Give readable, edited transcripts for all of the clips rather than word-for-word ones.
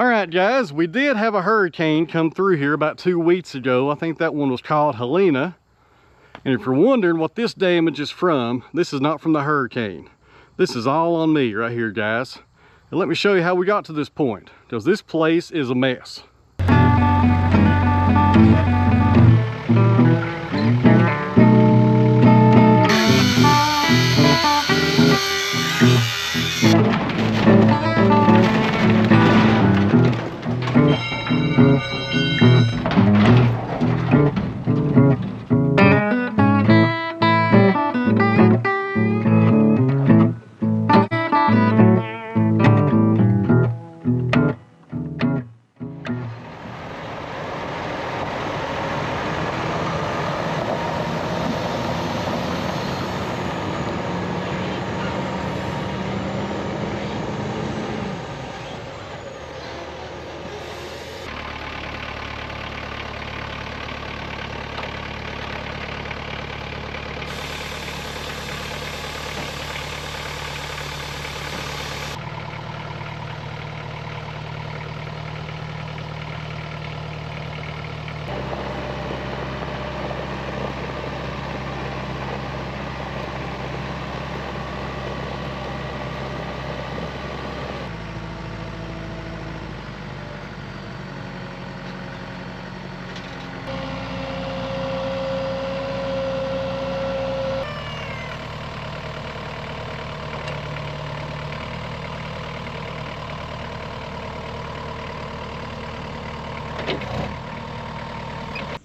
All right, guys, we did have a hurricane come through here about 2 weeks ago. I think that one was called Helene. And if you're wondering what this damage is from, this is not from the hurricane. This is all on me right here, guys. And let me show you how we got to this point, because this place is a mess.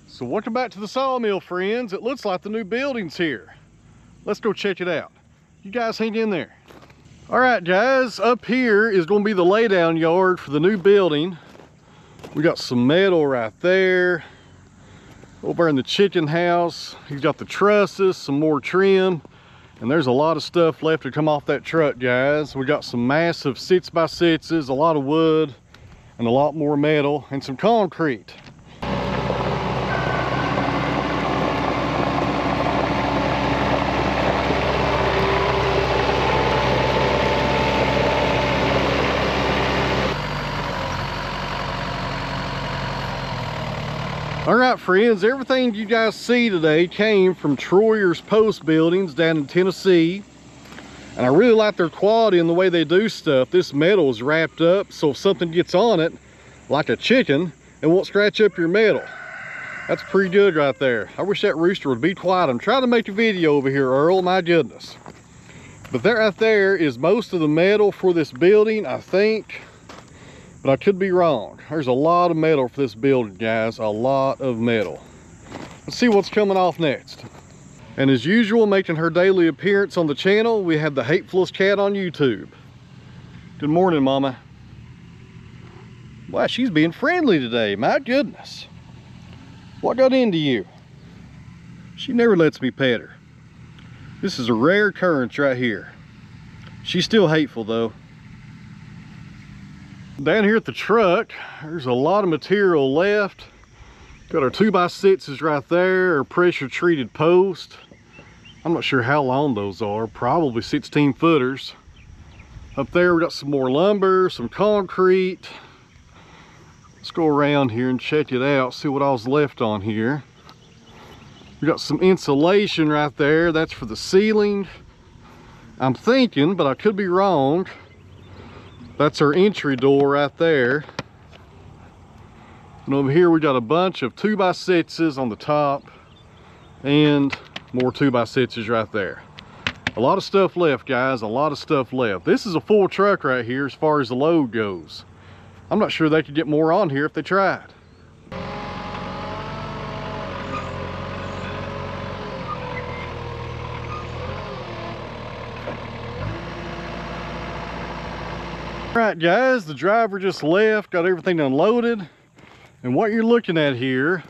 So welcome back to the sawmill, friends. It looks like the new building's here. Let's go check it out. You guys hang in there. All right, guys, up here is going to be the laydown yard for the new building. We got some metal right there. Over in the chicken house, he's got the trusses, some more trim, and there's a lot of stuff left to come off that truck, guys. We got some massive 6x6s, a lot of wood, and a lot more metal, and some concrete. All right, friends, everything you guys see today came from Troyer's Post Buildings down in Tennessee. And I really like their quality and the way they do stuff. This metal is wrapped up, so if something gets on it, like a chicken, it won't scratch up your metal. That's pretty good right there. I wish that rooster would be quiet. I'm trying to make a video over here, Earl, my goodness. But that right there is most of the metal for this building, I think. But I could be wrong. There's a lot of metal for this building, guys. A lot of metal. Let's see what's coming off next. And as usual, making her daily appearance on the channel, we have the Hatefulest Cat on YouTube. Good morning, Mama. Wow, she's being friendly today. My goodness. What got into you? She never lets me pet her. This is a rare occurrence right here. She's still hateful, though. Down here at the truck, there's a lot of material left. Got our 2x6s right there, our pressure treated post. I'm not sure how long those are, probably 16 footers. Up there we got some more lumber, some concrete. Let's go around here and check it out, see what all's left on here. We got some insulation right there, that's for the ceiling. I'm thinking, but I could be wrong, that's our entry door right there. And over here we got a bunch of 2x6s on the top and more 2x6s right there. A lot of stuff left, guys, a lot of stuff left. This is a full truck right here as far as the load goes. I'm not sure they could get more on here if they tried. All right, guys, the driver just left, got everything unloaded. And what you're looking at here,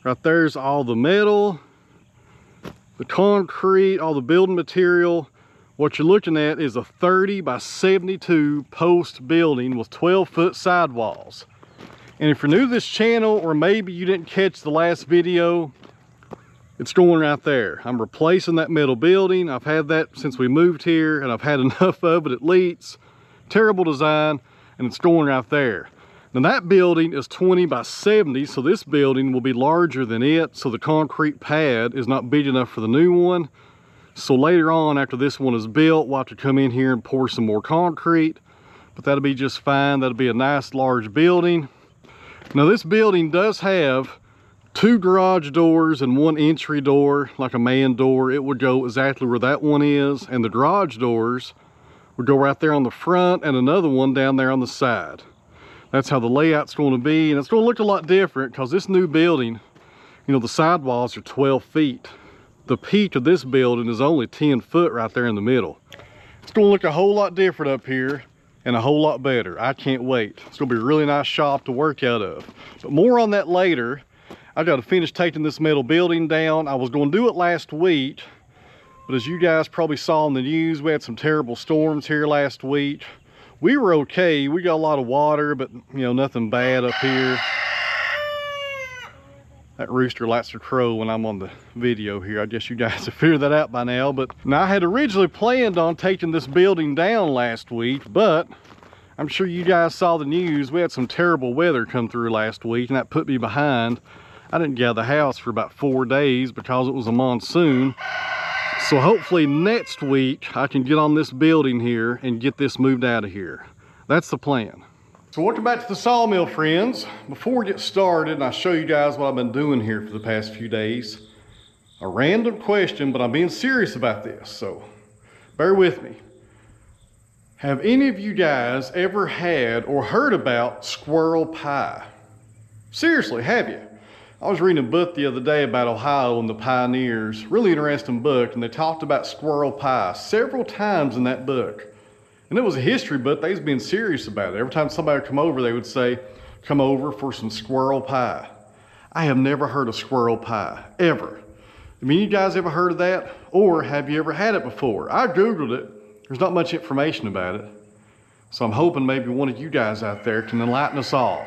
right there's all the metal, the concrete, all the building material. What you're looking at is a 30 by 72 post building with 12-foot sidewalls. And if you're new to this channel, or maybe you didn't catch the last video, it's going right there. I'm replacing that metal building. I've had that since we moved here, and I've had enough of it. It leaks. Terrible design, and it's going right there. Now that building is 20 by 70, so this building will be larger than it, so the concrete pad is not big enough for the new one. So later on, after this one is built, we'll have to come in here and pour some more concrete, but that'll be just fine. That'll be a nice large building. Now this building does have 2 garage doors and 1 entry door, like a man door. It would go exactly where that one is, and the garage doors would go right there on the front and another one down there on the side. That's how the layout's going to be, and it's going to look a lot different because this new building, you know, the sidewalls are 12 feet. The peak of this building is only 10 foot right there in the middle. It's going to look a whole lot different up here and a whole lot better. I can't wait. It's going to be a really nice shop to work out of. But more on that later. I got to finish taking this metal building down. I was going to do it last week, but as you guys probably saw in the news, we had some terrible storms here last week. We were okay. We got a lot of water, but you know, nothing bad up here. That rooster likes to crow when I'm on the video here. I guess you guys have figured that out by now. But now I had originally planned on taking this building down last week, but I'm sure you guys saw the news. We had some terrible weather come through last week, and that put me behind. I didn't get out of the house for about 4 days because it was a monsoon. So hopefully next week I can get on this building here and get this moved out of here. That's the plan. So welcome back to the sawmill, friends. Before we get started and I show you guys what I've been doing here for the past few days, a random question, but I'm being serious about this, so bear with me. Have any of you guys ever had or heard about squirrel pie? Seriously, have you? I was reading a book the other day about Ohio and the pioneers. Really interesting book, and they talked about squirrel pie several times in that book. And it was a history book. They was being serious about it. Every time somebody would come over, they would say, come over for some squirrel pie. I have never heard of squirrel pie, ever. I mean, you guys ever heard of that? Or have you ever had it before? I Googled it. There's not much information about it. So I'm hoping maybe one of you guys out there can enlighten us all.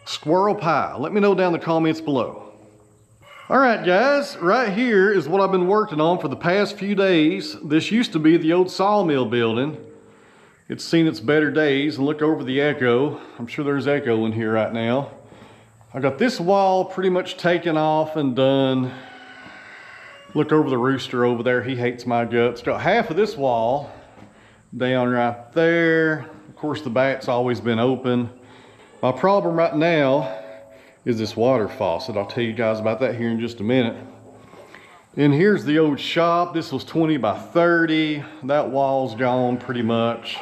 Squirrel pie. Let me know down in the comments below. All right, guys, right here is what I've been working on for the past few days. This used to be the old sawmill building. It's seen its better days, and look over the echo. I'm sure there's echo in here right now. I got this wall pretty much taken off and done. Look over the rooster over there. He hates my guts. Got half of this wall down right there. Of course, the back's always been open. My problem right now is this water faucet. I'll tell you guys about that here in just a minute. And here's the old shop. This was 20 by 30. That wall's gone pretty much,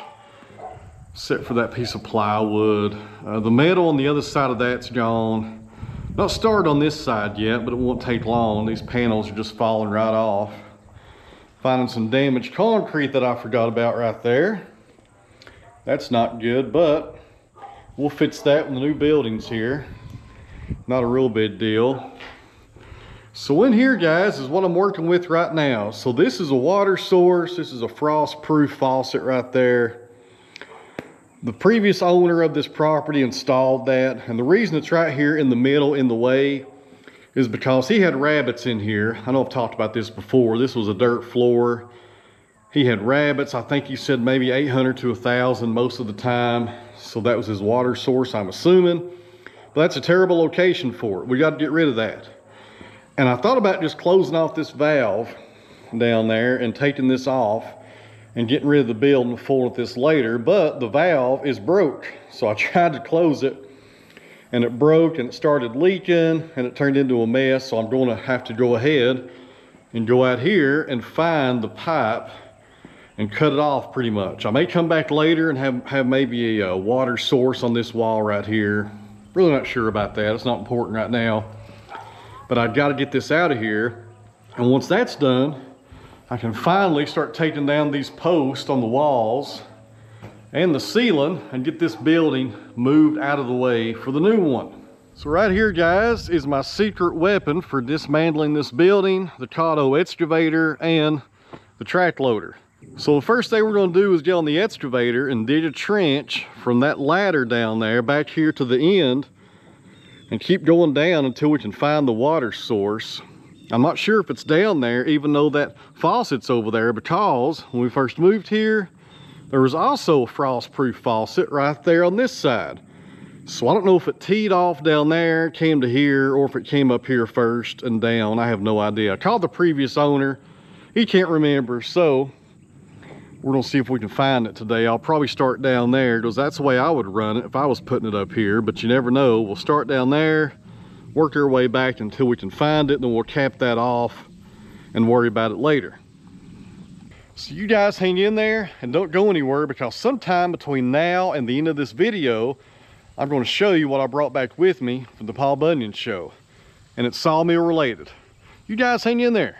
except for that piece of plywood. The metal on the other side of that's gone. Not started on this side yet, but it won't take long. These panels are just falling right off. Finding some damaged concrete that I forgot about right there. That's not good, but we'll fix that when the new building's here. Not a real big deal. So in here, guys, is what I'm working with right now. So this is a water source. This is a frost-proof faucet right there. The previous owner of this property installed that. And the reason it's right here in the middle, in the way, is because he had rabbits in here. I know I've talked about this before. This was a dirt floor. He had rabbits. I think he said maybe 800 to 1,000 most of the time. So that was his water source, I'm assuming. But that's a terrible location for it. We got to get rid of that. And I thought about just closing off this valve down there and taking this off and getting rid of the building and fooling with this later. But the valve is broke. So I tried to close it and it broke and it started leaking and it turned into a mess. So I'm going to have to go ahead and go out here and find the pipe and cut it off pretty much. I may come back later and have maybe a water source on this wall right here. Really not sure about that. It's not important right now. But I've got to get this out of here. And once that's done, I can finally start taking down these posts on the walls and the ceiling and get this building moved out of the way for the new one. So right here, guys, is my secret weapon for dismantling this building, the Cotto excavator and the track loader. So the first thing we're going to do is get on the excavator and dig a trench from that ladder down there back here to the end and keep going down until we can find the water source. I'm not sure if it's down there, even though that faucet's over there, because when we first moved here, there was also a frost-proof faucet right there on this side. So I don't know if it teed off down there, came to here, or if it came up here first and down. I have no idea. I called the previous owner. He can't remember, so we're gonna see if we can find it today. I'll probably start down there because that's the way I would run it if I was putting it up here, but you never know. We'll start down there, work our way back until we can find it, and then we'll cap that off and worry about it later. So you guys hang in there and don't go anywhere, because sometime between now and the end of this video, I'm going to show you what I brought back with me from the Paul Bunyan show, and it's Sawmill related. You guys hang in there.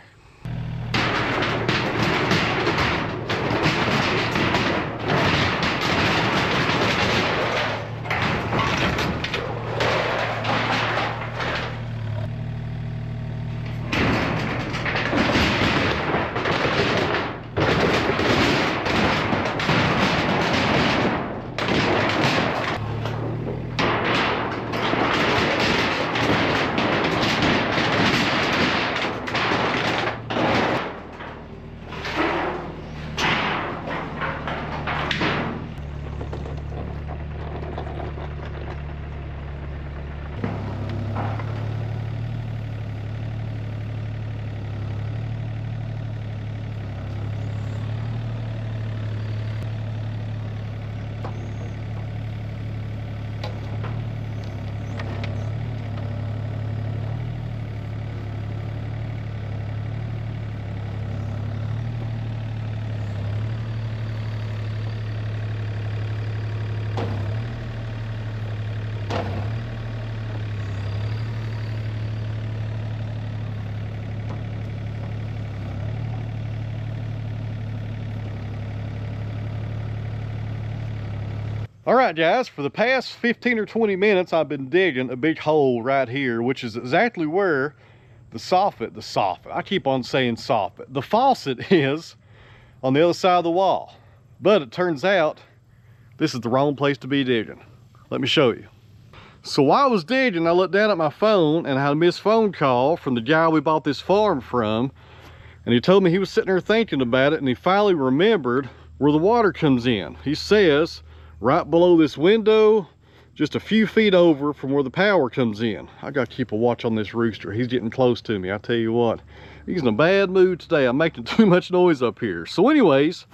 All right, guys, for the past 15 or 20 minutes, I've been digging a big hole right here, which is exactly where the I keep on saying soffit. The faucet is on the other side of the wall. But it turns out this is the wrong place to be digging. Let me show you. So while I was digging, I looked down at my phone and I had a missed phone call from the guy we bought this farm from. And he told me he was sitting there thinking about it, and he finally remembered where the water comes in. He says, right below this window, just a few feet over from where the power comes in. I gotta keep a watch on this rooster. He's getting close to me. I tell you what, he's in a bad mood today. I'm making too much noise up here. So anyways,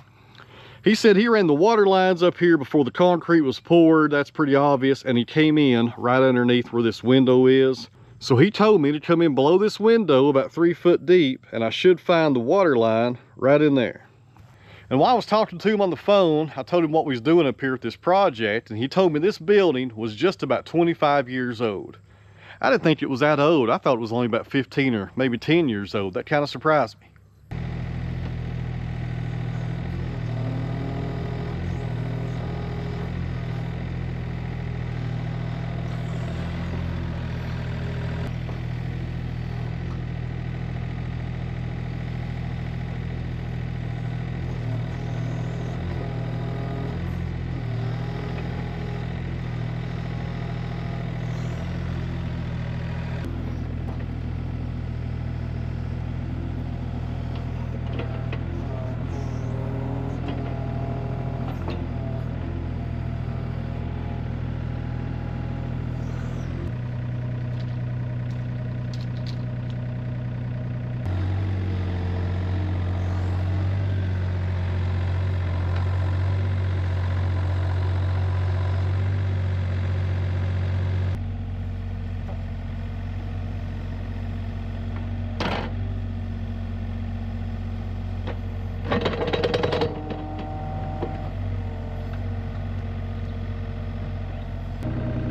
he said he ran the water lines up here before the concrete was poured. That's pretty obvious. And he came in right underneath where this window is. So he told me to come in below this window about 3 foot deep, and I should find the water line right in there. And while I was talking to him on the phone, I told him what we was doing up here with this project, and he told me this building was just about 25 years old. I didn't think it was that old. I thought it was only about 15 or maybe 10 years old. That kind of surprised me.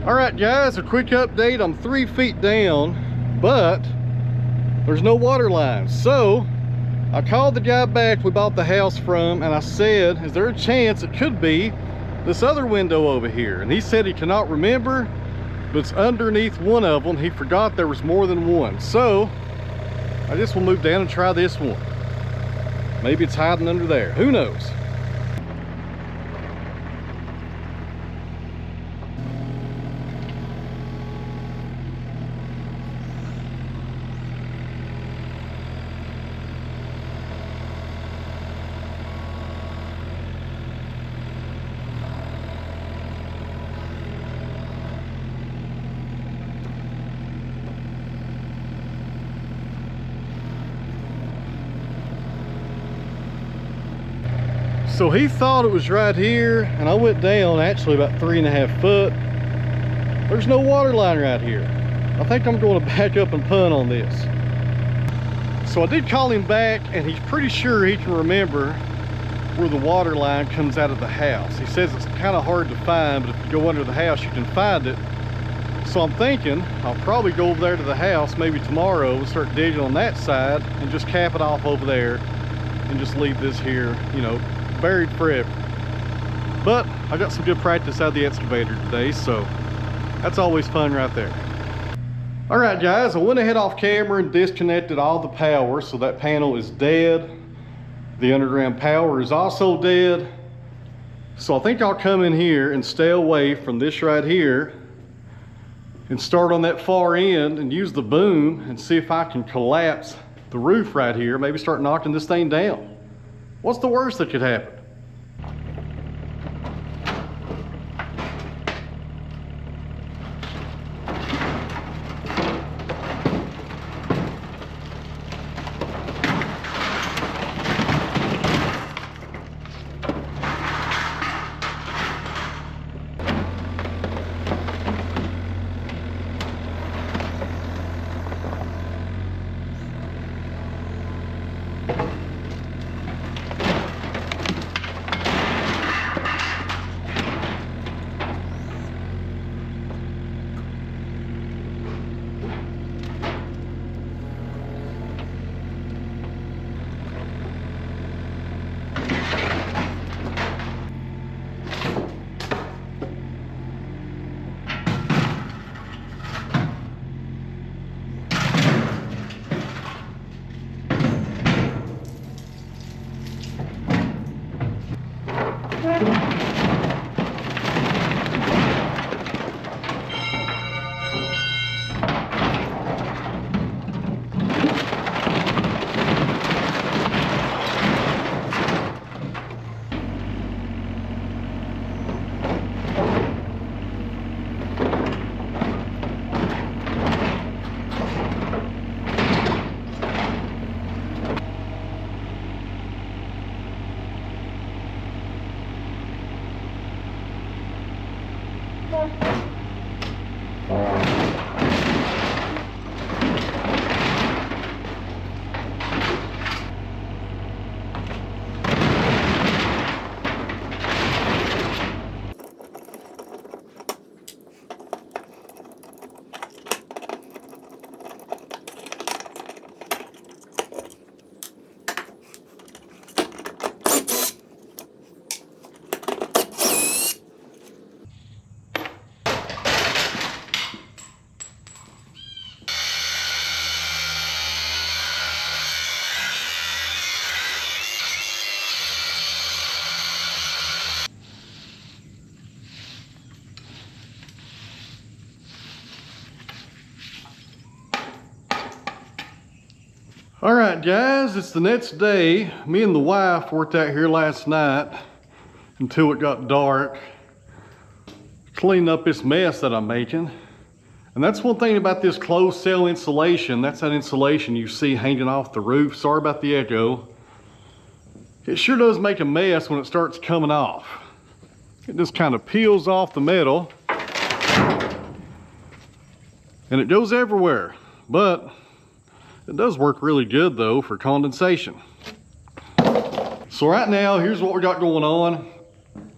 All right, guys, a quick update. I'm 3 feet down, but there's no water lines. So I called the guy back we bought the house from, and I said, is there a chance it could be this other window over here? And he said he cannot remember, but it's underneath one of them. He forgot there was more than one. So I just will move down and try this one. Maybe it's hiding under there. Who knows? So he thought it was right here, and I went down actually about 3.5 foot. There's no water line right here. I think I'm going to back up and punt on this. So I did call him back, and he's pretty sure he can remember where the water line comes out of the house. He says it's kind of hard to find, but if you go under the house, you can find it. So I'm thinking I'll probably go over there to the house maybe tomorrow and start digging on that side and just cap it off over there and just leave this here, you know, buried forever. But I got some good practice out of the excavator today, so that's always fun right there. All right, guys, I went ahead off camera and disconnected all the power, so that panel is dead. The underground power is also dead. So I think I'll come in here and stay away from this right here and start on that far end and use the boom and see if I can collapse the roof right here, maybe start knocking this thing down. What's the worst that could happen? All right, guys, it's the next day. Me and the wife worked out here last night until it got dark, cleaning up this mess that I'm making. And that's one thing about this closed cell insulation. That's that insulation you see hanging off the roof. Sorry about the echo. It sure does make a mess when it starts coming off. It just kind of peels off the metal and it goes everywhere. But it does work really good though for condensation. So right now, here's what we got going on.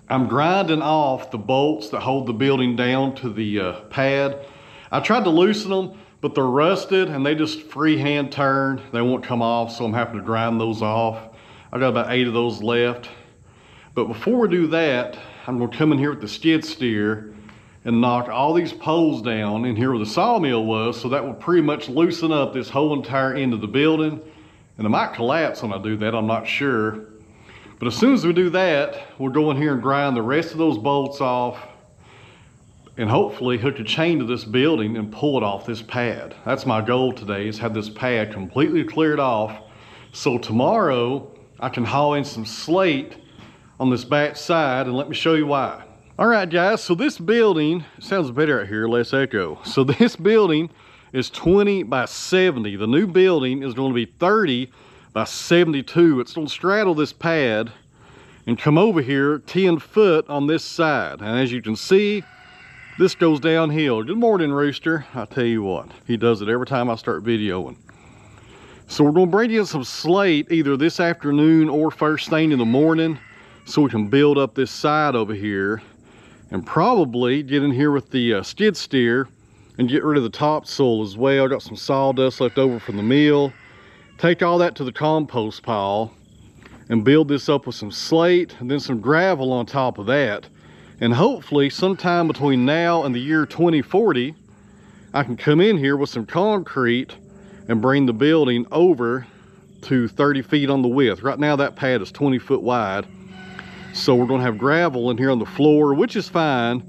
I'm grinding off the bolts that hold the building down to the pad. I tried to loosen them, but they're rusted and they just freehand turn. They won't come off, so I'm having to grind those off. I got about 8 of those left. But before we do that, I'm gonna come in here with the skid steer and knock all these poles down in here where the sawmill was, so that will pretty much loosen up this whole entire end of the building. And it might collapse when I do that, I'm not sure. But as soon as we do that, we'll go in here and grind the rest of those bolts off and hopefully hook a chain to this building and pull it off this pad. That's my goal today, is have this pad completely cleared off, so tomorrow I can haul in some slate on this back side, and let me show you why. All right, guys, so this building, it sounds better out here, less echo. So this building is 20 by 70. The new building is going to be 30 by 72. It's going to straddle this pad, and come over here 10 foot on this side. And as you can see, this goes downhill. Good morning, Rooster. I tell you what, he does it every time I start videoing. So we're gonna bring in some slate either this afternoon or first thing in the morning so we can build up this side over here, and probably get in here with the skid steer and get rid of the topsoil as well. I got some sawdust left over from the mill. Take all that to the compost pile and build this up with some slate and then some gravel on top of that. And hopefully sometime between now and the year 2040, I can come in here with some concrete and bring the building over to 30 feet on the width. Right now that pad is 20 foot wide. So we're gonna have gravel in here on the floor, which is fine,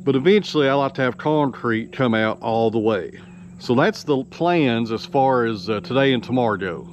but eventually I like to have concrete come out all the way. So that's the plans as far as today and tomorrow go.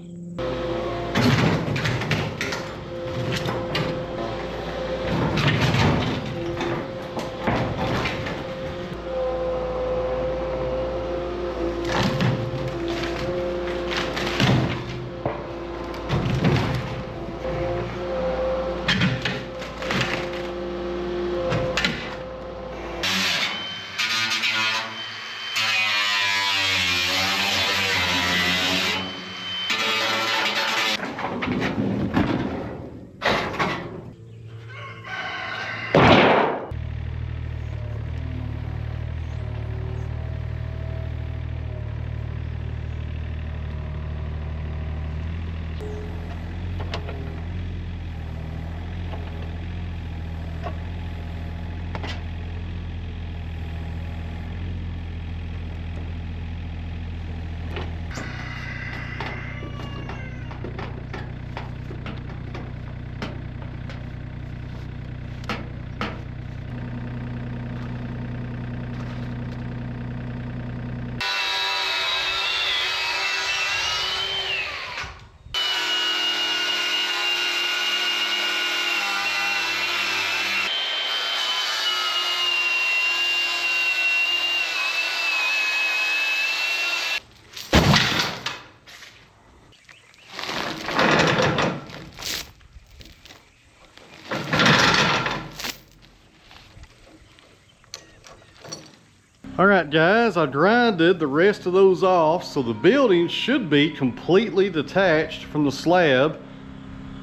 All right, guys, I grinded the rest of those off, so the building should be completely detached from the slab,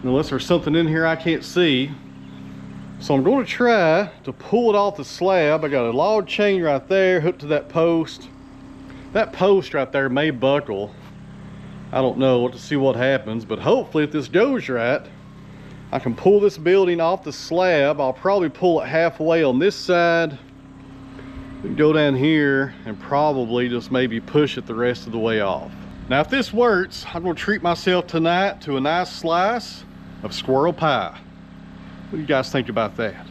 unless there's something in here I can't see. So I'm going to try to pull it off the slab. I got a log chain right there hooked to that post. That post right there may buckle. I don't know. We'll have to see what happens, but hopefully if this goes right, I can pull this building off the slab. I'll probably pull it halfway on this side, go down here, and probably just maybe push it the rest of the way off. Now if this works, I'm going to treat myself tonight to a nice slice of squirrel pie. What do you guys think about that?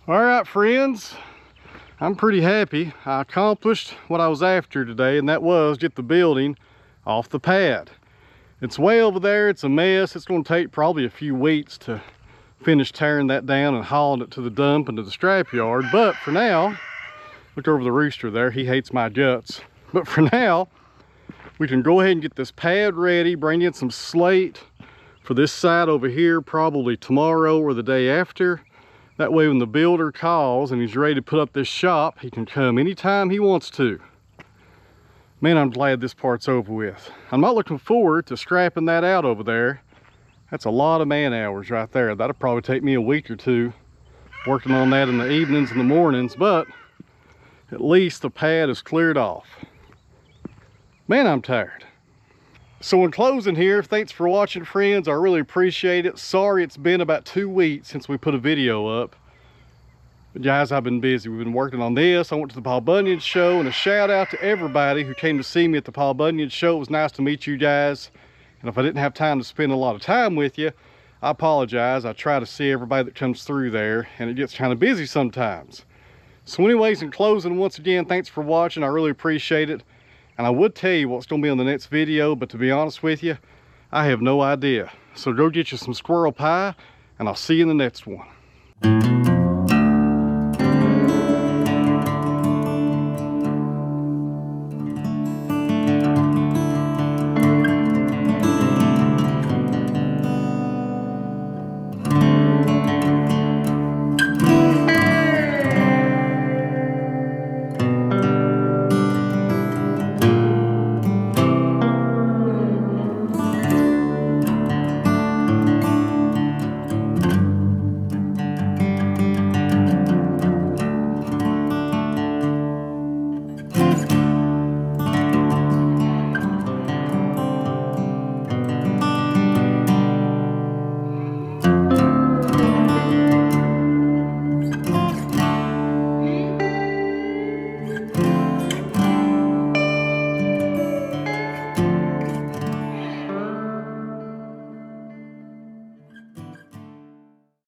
All right, friends, I'm pretty happy. I accomplished what I was after today, and that was get the building off the pad. It's way over there, it's a mess. It's gonna take probably a few weeks to finish tearing that down and hauling it to the dump and to the scrap yard. But for now, look over the rooster there, he hates my guts. But for now, we can go ahead and get this pad ready, bring in some slate for this side over here, probably tomorrow or the day after. That way when the builder calls and he's ready to put up this shop, he can come anytime he wants to. Man, I'm glad this part's over with. I'm not looking forward to scrapping that out over there. That's a lot of man hours right there. That'll probably take me a week or two working on that in the evenings and the mornings, but at least the pad is cleared off. Man, I'm tired. So in closing here, thanks for watching, friends. I really appreciate it. Sorry it's been about 2 weeks since we put a video up. But guys, I've been busy. We've been working on this. I went to the Paul Bunyan show, and a shout out to everybody who came to see me at the Paul Bunyan show. It was nice to meet you guys. And if I didn't have time to spend a lot of time with you, I apologize. I try to see everybody that comes through there, and it gets kind of busy sometimes. So anyways, in closing, once again, thanks for watching. I really appreciate it. And I would tell you what's going to be on the next video, but to be honest with you, I have no idea. So go get you some squirrel pie, and I'll see you in the next one.